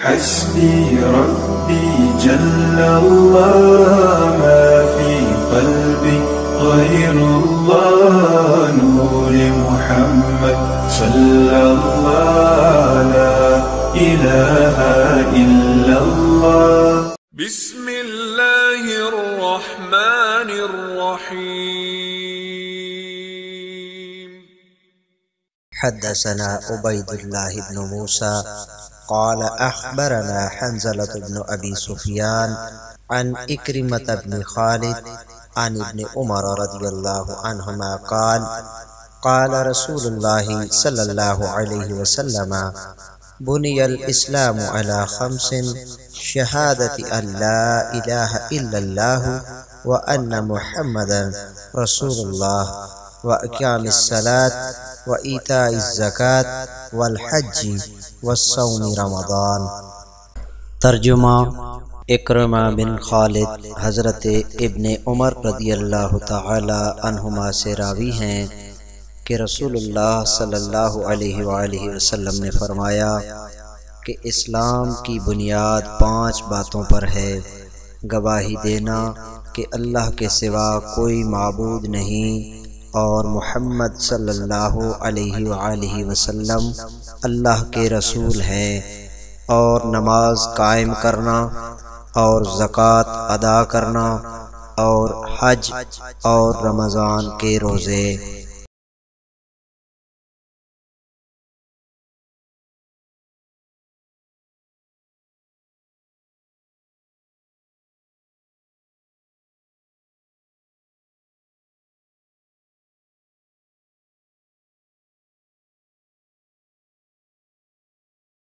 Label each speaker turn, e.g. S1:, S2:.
S1: حسبي ربي جل الله ما في قلبي غير الله نور محمد صلى الله لا إله إلا الله.
S2: بسم الله الرحمن الرحيم.
S3: حدثنا عبيد الله بن موسى قال أخبرنا حنظلة بن أبي سفيان عن إكرمة بن خالد عن ابن عمر رضي الله عنهما قال قال رسول الله صلى الله عليه وسلم بني الإسلام على 5: شهادة أن لا إله إلا الله وأن محمدا رسول الله وإقام الصلاة وإيتاء الزكاة والحج والصوم رمضان. ترجمہ: اکرمہ بن خالد حضرت ابن عمر رضی اللہ تعالی عنہما سے راوی ہیں کہ رسول اللہ صلی اللہ علیہ وآلہ وسلم نے فرمایا کہ اسلام کی بنیاد 5 باتوں پر ہے: گواہی دینا کہ اللہ کے سوا کوئی معبود نہیں اور محمد صلی اللہ علیہ وآلہ وسلم اللہ کے رسول ہیں، اور نماز قائم کرنا اور زکوٰۃ ادا کرنا اور حج اور رمضان کے روزے.